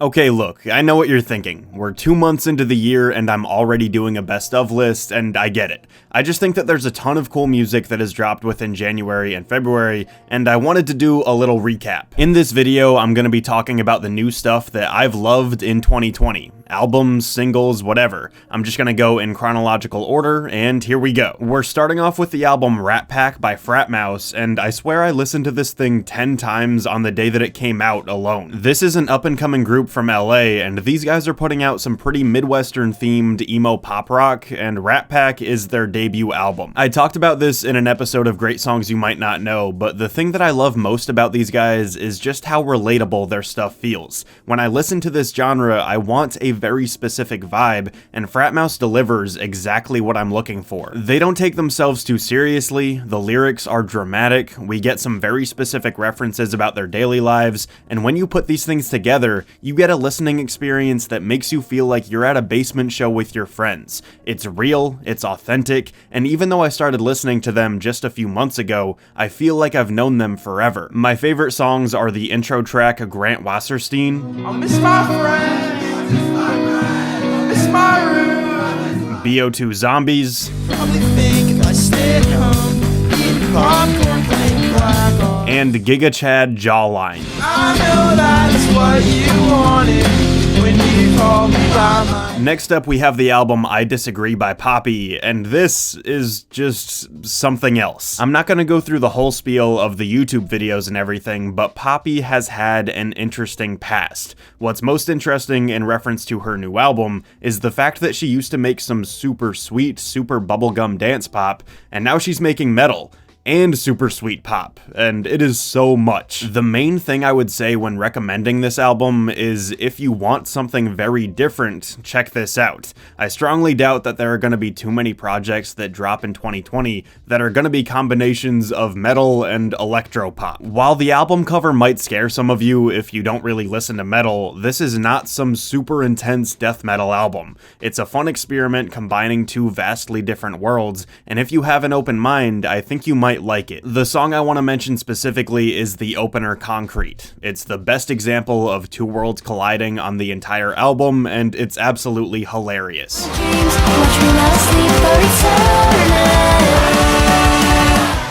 Okay, look, I know what you're thinking. We're 2 months into the year and I'm already doing a best of list, and I get it. I just think that there's a ton of cool music that has dropped within January and February, and I wanted to do a little recap. In this video, I'm going to be talking about the new stuff that I've loved in 2020. Albums, singles, whatever. I'm just gonna go in chronological order, and here we go. We're starting off with the album Rat Pack by Frat, and I swear I listened to this thing 10 times on the day that it came out alone. This is an up-and-coming group from LA, and these guys are putting out some pretty Midwestern-themed emo pop rock, and Rat Pack is their debut album. I talked about this in an episode of Great Songs You Might Not Know, but the thing that I love most about these guys is just how relatable their stuff feels. When I listen to this genre, I want a very specific vibe, and Frat delivers exactly what I'm looking for. They don't take themselves too seriously, the lyrics are dramatic, we get some very specific references about their daily lives, and when you put these things together, you get a listening experience that makes you feel like you're at a basement show with your friends. It's real, it's authentic, and even though I started listening to them just a few months ago, I feel like I've known them forever. My favorite songs are the intro track Grant Wasserstien, I miss my friends, I miss my room, BO2 Zombies, probably think I stayed home, eating popcorn, playing Dragon. and Gigachad Jawline. I know that's what you wanted when you called me by my Next up, we have the album I Disagree by Poppy, and this is just something else. I'm not gonna go through the whole spiel of the YouTube videos and everything, but Poppy has had an interesting past. What's most interesting in reference to her new album is the fact that she used to make some super sweet, super bubblegum dance pop, and now she's making metal and super sweet pop, and it is so much. The main thing I would say when recommending this album is if you want something very different, check this out. I strongly doubt that there are going to be too many projects that drop in 2020 that are going to be combinations of metal and electropop. While the album cover might scare some of you if you don't really listen to metal, this is not some super intense death metal album. It's a fun experiment combining two vastly different worlds, and if you have an open mind, I think you might like it. The song I want to mention specifically is the opener Concrete. It's the best example of two worlds colliding on the entire album, and it's absolutely hilarious.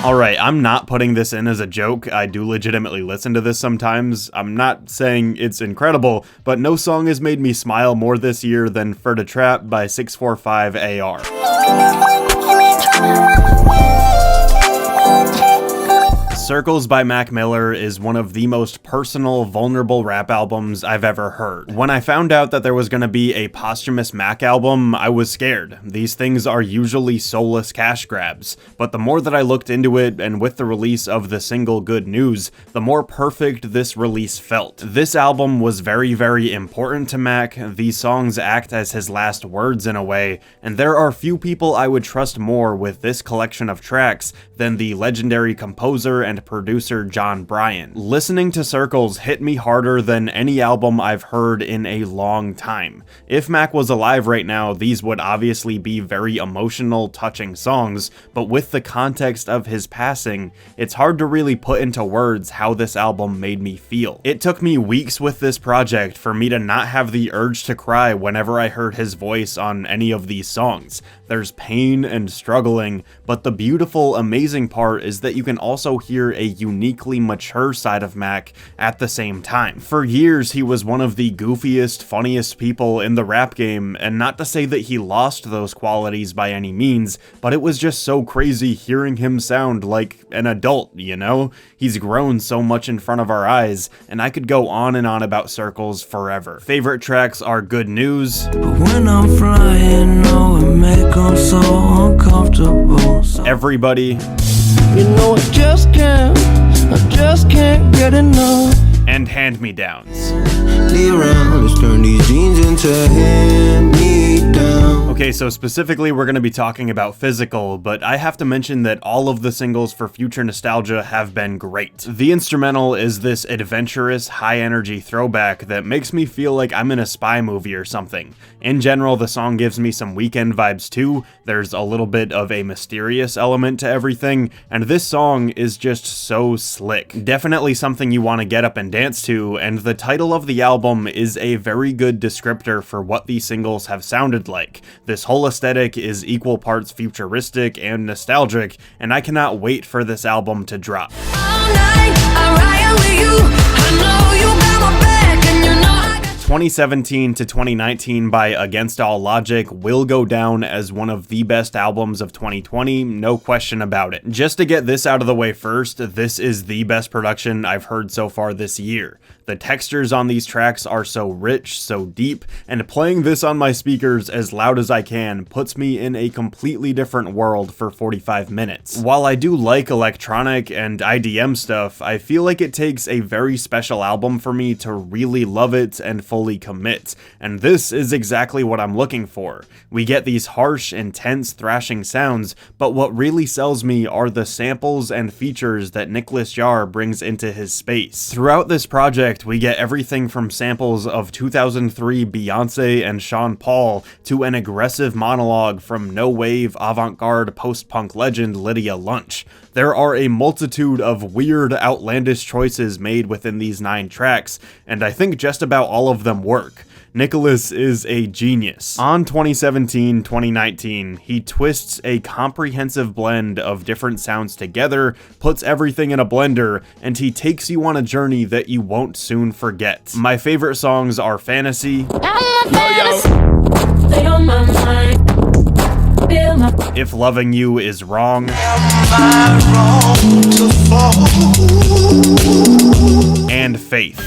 Alright, I'm not putting this in as a joke. I do legitimately listen to this sometimes. I'm not saying it's incredible, but no song has made me smile more this year than Frat by 645 AR. Circles by Mac Miller is one of the most personal, vulnerable rap albums I've ever heard. When I found out that there was going to be a posthumous Mac album, I was scared. These things are usually soulless cash grabs, but the more that I looked into it, and with the release of the single Good News, the more perfect this release felt. This album was very, very important to Mac. These songs act as his last words in a way, and there are few people I would trust more with this collection of tracks than the legendary composer and producer John Bryan. Listening to Circles hit me harder than any album I've heard in a long time. If Mac was alive right now, these would obviously be very emotional, touching songs, but with the context of his passing, it's hard to really put into words how this album made me feel. It took me weeks with this project for me to not have the urge to cry whenever I heard his voice on any of these songs. There's pain and struggling, but the beautiful, amazing part is that you can also hear a uniquely mature side of Mac at the same time. For years, he was one of the goofiest, funniest people in the rap game, and not to say that he lost those qualities by any means, but it was just so crazy hearing him sound like an adult, you know? He's grown so much in front of our eyes, and I could go on and on about Circles forever. Favorite tracks are Good News, but when I'm flying, no, it make 'em so uncomfortable. Everybody, You know I just can't get enough. and Hand-Me-Downs. Leave around, let's turn these jeans into hand-me-downs. Okay, Okay, so specifically we're going to be talking about Physical, but I have to mention that all of the singles for Future Nostalgia have been great. The instrumental is this adventurous, high-energy throwback that makes me feel like I'm in a spy movie or something. In general, the song gives me some Weeknd vibes too. There's a little bit of a mysterious element to everything, and this song is just so slick. Definitely something you want to get up and dance to, and the title of the album is a very good descriptor for what these singles have sounded like. This whole aesthetic is equal parts futuristic and nostalgic, and I cannot wait for this album to drop. 2017 to 2019 by Against All Logic will go down as one of the best albums of 2020, no question about it. Just to get this out of the way first, this is the best production I've heard so far this year. The textures on these tracks are so rich, so deep, and playing this on my speakers as loud as I can puts me in a completely different world for 45 minutes. While I do like electronic and IDM stuff, I feel like it takes a very special album for me to really love it and fully commit, and this is exactly what I'm looking for. We get these harsh, intense, thrashing sounds, but what really sells me are the samples and features that Nicholas Jaar brings into his space. Throughout this project, we get everything from samples of 2003 Beyonce and Sean Paul to an aggressive monologue from no-wave, avant-garde, post-punk legend Lydia Lunch. There are a multitude of weird, outlandish choices made within these 9 tracks, and I think just about all of them work. Nicholas is a genius. On 2017-2019, he twists a comprehensive blend of different sounds together, puts everything in a blender, and he takes you on a journey that you won't soon forget. My favorite songs are Fantasy, If Loving You Is Wrong, and Faith.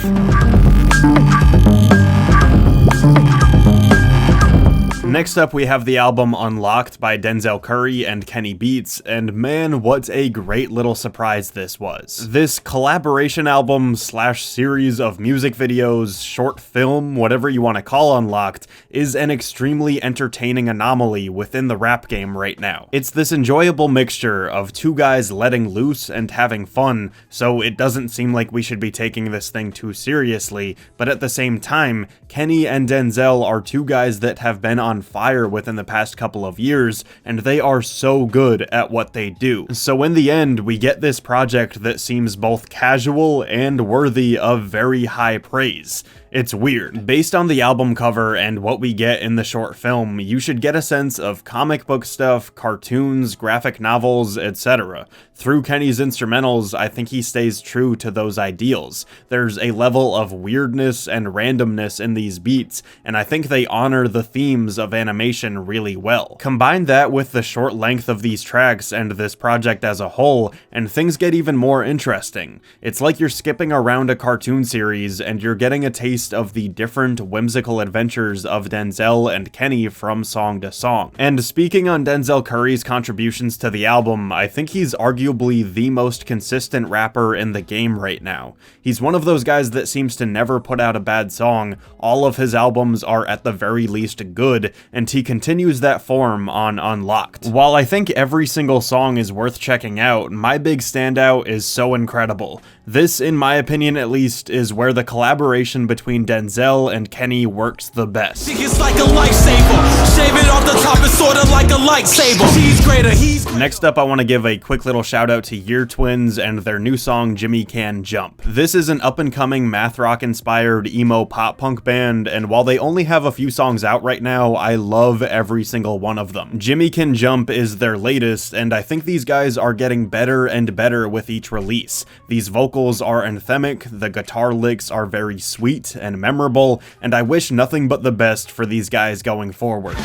Next up, we have the album Unlocked by Denzel Curry and Kenny Beats, and man, what a great little surprise this was. This collaboration album slash series of music videos, short film, whatever you want to call Unlocked, is an extremely entertaining anomaly within the rap game right now. It's this enjoyable mixture of 2 guys letting loose and having fun, so it doesn't seem like we should be taking this thing too seriously, but at the same time, Kenny and Denzel are 2 guys that have been on fire within the past couple of years, and they are so good at what they do. So in the end, we get this project that seems both casual and worthy of very high praise. It's weird. Based on the album cover and what we get in the short film, you should get a sense of comic book stuff, cartoons, graphic novels, etc. Through Kenny's instrumentals, I think he stays true to those ideals. There's a level of weirdness and randomness in these beats, and I think they honor the themes of animation really well. Combine that with the short length of these tracks and this project as a whole, and things get even more interesting. It's like you're skipping around a cartoon series and you're getting a taste of the different whimsical adventures of Denzel and Kenny from song to song. And speaking on Denzel Curry's contributions to the album, I think he's arguably the most consistent rapper in the game right now. He's one of those guys that seems to never put out a bad song. All of his albums are at the very least good, and he continues that form on Unlocked. While I think every single song is worth checking out, my big standout is So.Incredible. This, in my opinion at least, is where the collaboration between Denzel and Kenny works the best. It's like a lifesaver. Shave it off the top, it's sorta like a lightsaber. He's greater, Next up, I want to give a quick little shout out to Year Twins and their new song Jimmy Can Jump. This is an up-and-coming math rock inspired emo pop punk band, and while they only have a few songs out right now, I love every single one of them. Jimmy Can Jump is their latest, and I think these guys are getting better and better with each release. These vocals are anthemic, the guitar licks are very sweet and memorable, and I wish nothing but the best for these guys going forward.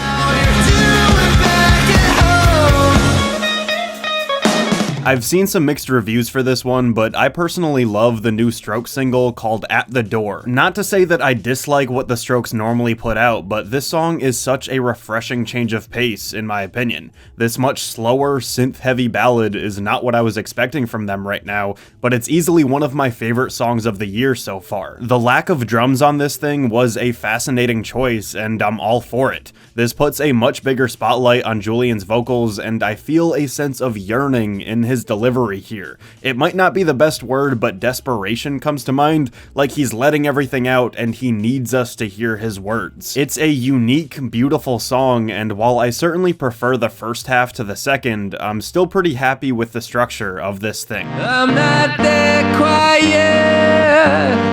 I've seen some mixed reviews for this one, but I personally love the new Strokes single called At the Door. Not to say that I dislike what the Strokes normally put out, but this song is such a refreshing change of pace, in my opinion. This much slower, synth-heavy ballad is not what I was expecting from them right now, but it's easily one of my favorite songs of the year so far. The lack of drums on this thing was a fascinating choice, and I'm all for it. This puts a much bigger spotlight on Julian's vocals, and I feel a sense of yearning in his delivery here. It might not be the best word, but desperation comes to mind, like he's letting everything out and he needs us to hear his words. It's a unique, beautiful song, and while I certainly prefer the first half to the second, I'm still pretty happy with the structure of this thing. I'm not that quiet.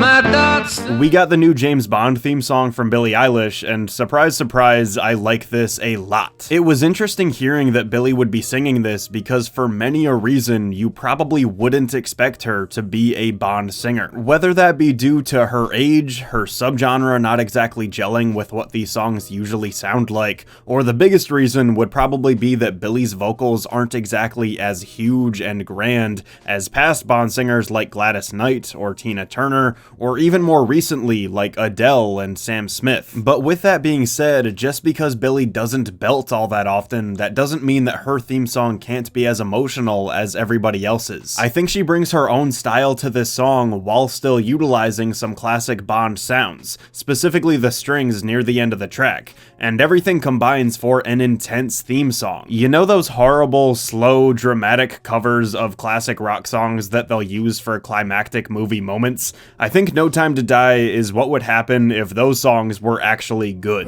My thoughts. We got the new James Bond theme song from Billie Eilish, and surprise, surprise, I like this a lot. It was interesting hearing that Billie would be singing this because for many a reason, you probably wouldn't expect her to be a Bond singer. Whether that be due to her age, her subgenre not exactly gelling with what these songs usually sound like, or the biggest reason would probably be that Billie's vocals aren't exactly as huge and grand as past Bond singers like Gladys Knight or Tina Turner, or even more recently like Adele and Sam Smith. But with that being said, just because Billie doesn't belt all that often, that doesn't mean that her theme song can't be as emotional as everybody else's. I think she brings her own style to this song while still utilizing some classic Bond sounds, specifically the strings near the end of the track, and everything combines for an intense theme song. You know those horrible, slow, dramatic covers of classic rock songs that they'll use for climactic movie moments? I think No Time to Die is what would happen if those songs were actually good.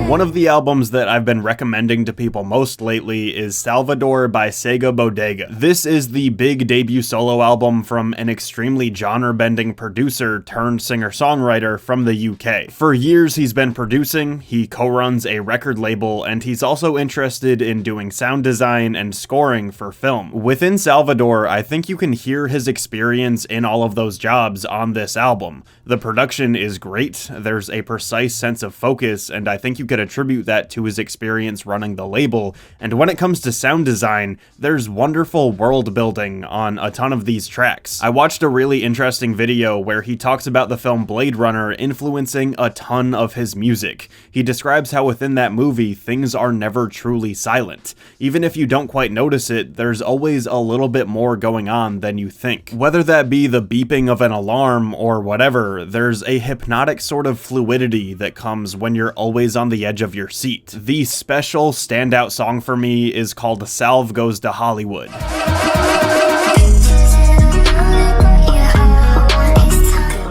One of the albums that I've been recommending to people most lately is Salvador by Sega Bodega. This is the big debut solo album from an extremely genre-bending producer turned singer-songwriter from the UK. For years he's been producing, he co-runs a record label, and he's also interested in doing sound design and scoring for film. Within Salvador, I think you can hear his experience in all of those jobs on this album. The production is great, there's a precise sense of focus, and I think you could attribute that to his experience running the label, and when it comes to sound design, there's wonderful world building on a ton of these tracks. I watched a really interesting video where he talks about the film Blade Runner influencing a ton of his music. He describes how within that movie, things are never truly silent. Even if you don't quite notice it, there's always a little bit more going on than you think. Whether that be the beeping of an alarm or whatever, there's a hypnotic sort of fluidity that comes when you're always on the edge of your seat. The special standout song for me is called Salv Goes to Hollywood.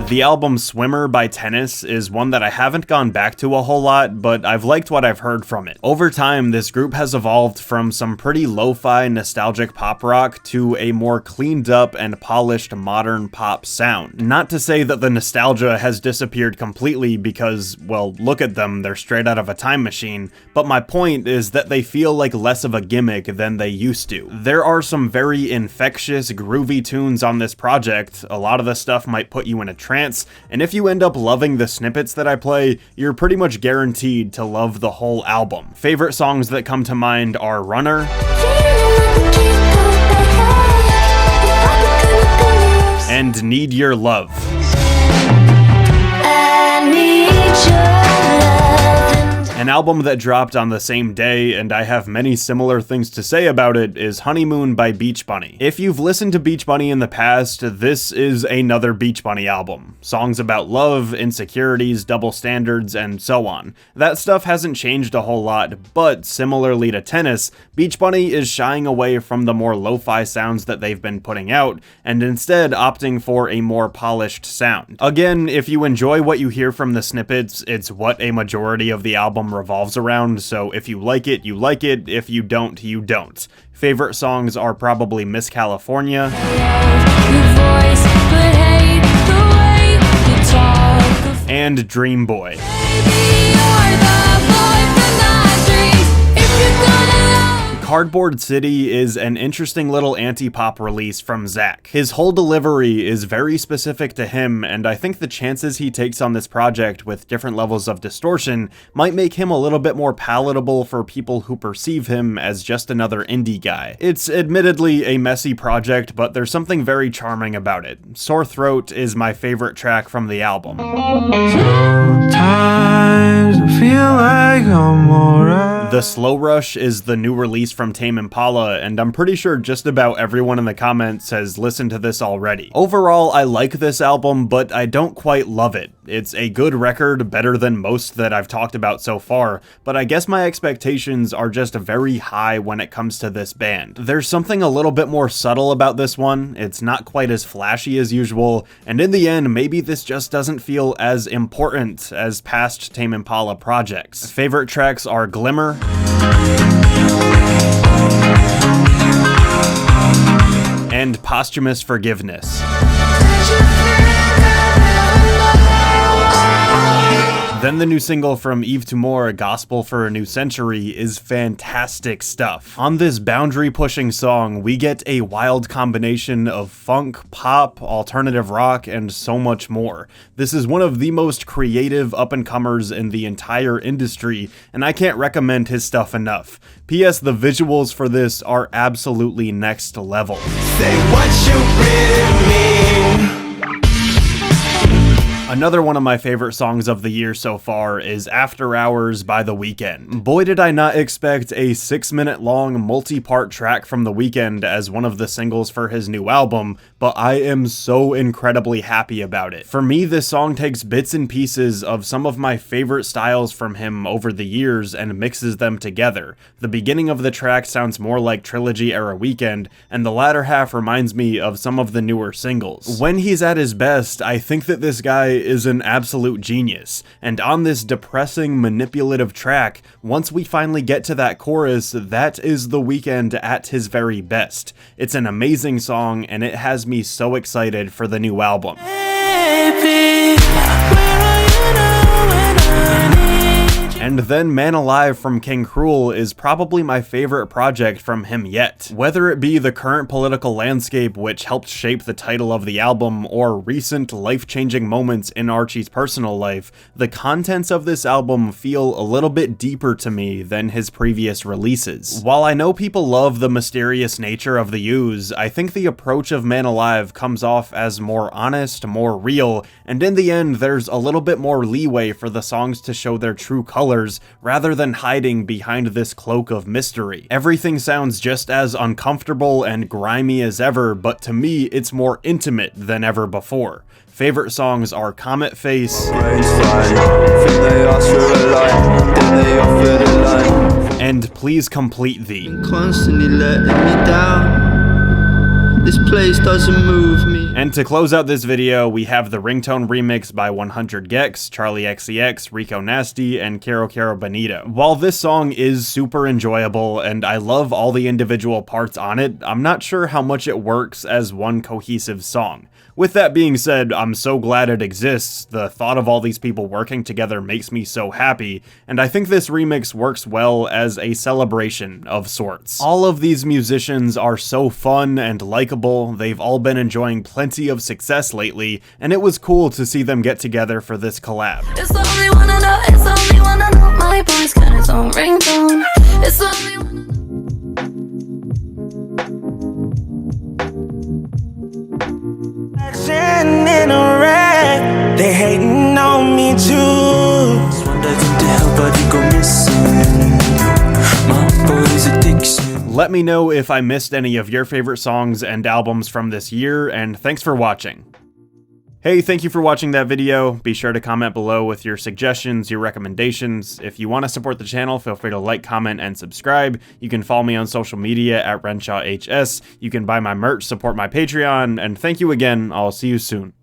The album Swimmer by Tennis is one that I haven't gone back to a whole lot, but I've liked what I've heard from it. Over time, this group has evolved from some pretty lo-fi nostalgic pop rock to a more cleaned up and polished modern pop sound. Not to say that the nostalgia has disappeared completely because, well, look at them, they're straight out of a time machine, but my point is that they feel like less of a gimmick than they used to. There are some very infectious, groovy tunes on this project, a lot of the stuff might put you in a trance, and if you end up loving the snippets that I play, you're pretty much guaranteed to love the whole album. Favorite songs that come to mind are Runner, and Need Your Love. I need your love. An album that dropped on the same day, and I have many similar things to say about it, is Honeymoon by Beach Bunny. If you've listened to Beach Bunny in the past, this is another Beach Bunny album. Songs about love, insecurities, double standards, and so on. That stuff hasn't changed a whole lot, but similarly to Tennis, Beach Bunny is shying away from the more lo-fi sounds that they've been putting out, and instead opting for a more polished sound. Again, if you enjoy what you hear from the snippets, it's what a majority of the album revolves around, so if you like it, you like it, if you don't, you don't. Favorite songs are probably Miss California, and Dream Boy. Cardboard City is an interesting little anti-pop release from Zack. His whole delivery is very specific to him, and I think the chances he takes on this project with different levels of distortion might make him a little bit more palatable for people who perceive him as just another indie guy. It's admittedly a messy project, but there's something very charming about it. Sore Throat is my favorite track from the album. Sometimes I feel like I'm alright. The Slow Rush is the new release from Tame Impala, and I'm pretty sure just about everyone in the comments has listened to this already. Overall, I like this album, but I don't quite love it. It's a good record, better than most that I've talked about so far, but I guess my expectations are just very high when it comes to this band. There's something a little bit more subtle about this one, it's not quite as flashy as usual, and in the end, maybe this just doesn't feel as important as past Tame Impala projects. Favorite tracks are Glimmer, and Posthumous Forgiveness. Then the new single from Yves Tumor, Gospel for a New Century, is fantastic stuff. On this boundary-pushing song, we get a wild combination of funk, pop, alternative rock, and so much more. This is one of the most creative up-and-comers in the entire industry, and I can't recommend his stuff enough. P.S. The visuals for this are absolutely next level. Say what you really mean. Another one of my favorite songs of the year so far is After Hours by The Weeknd. Boy, did I not expect a 6-minute long multi-part track from The Weeknd as one of the singles for his new album, but I am so incredibly happy about it. For me, this song takes bits and pieces of some of my favorite styles from him over the years and mixes them together. The beginning of the track sounds more like Trilogy-era Weeknd, and the latter half reminds me of some of the newer singles. When he's at his best, I think that this guy is an absolute genius, and on this depressing, manipulative track, once we finally get to that chorus, that is The Weeknd at his very best. It's an amazing song, and it has me so excited for the new album. Baby, where are you now when I need you? And then Man Alive from King Krule is probably my favorite project from him yet. Whether it be the current political landscape which helped shape the title of the album, or recent life-changing moments in Archie's personal life, the contents of this album feel a little bit deeper to me than his previous releases. While I know people love the mysterious nature of the Yves, I think the approach of Man Alive comes off as more honest, more real, and in the end there's a little bit more leeway for the songs to show their true colors rather than hiding behind this cloak of mystery. Everything sounds just as uncomfortable and grimy as ever, but to me it's more intimate than ever before. Favorite songs are Comet Face and Please Complete Thee. Constantly letting me down. This place doesn't move me. And to close out this video, we have the Ringtone remix by 100 Gex, Charlie XCX, Rico Nasty, and Caro Caro Bonito. While this song is super enjoyable and I love all the individual parts on it, I'm not sure how much it works as one cohesive song. With that being said, I'm so glad it exists. The thought of all these people working together makes me so happy, and I think this remix works well as a celebration of sorts. All of these musicians are so fun and likable, they've all been enjoying plenty of success lately, and it was cool to see them get together for this collab. It's the only one I know, it's the only one I know. My boy's got his own ringtone. It's the only one. In a wreck, they hating on me too. Let me know if I missed any of your favorite songs and albums from this year, and thanks for watching. Hey, thank you for watching that video. Be sure to comment below with your suggestions, your recommendations. If you want to support the channel, feel free to like, comment, and subscribe. You can follow me on social media at RenshawHS. You can buy my merch, support my Patreon, and thank you again. I'll see you soon.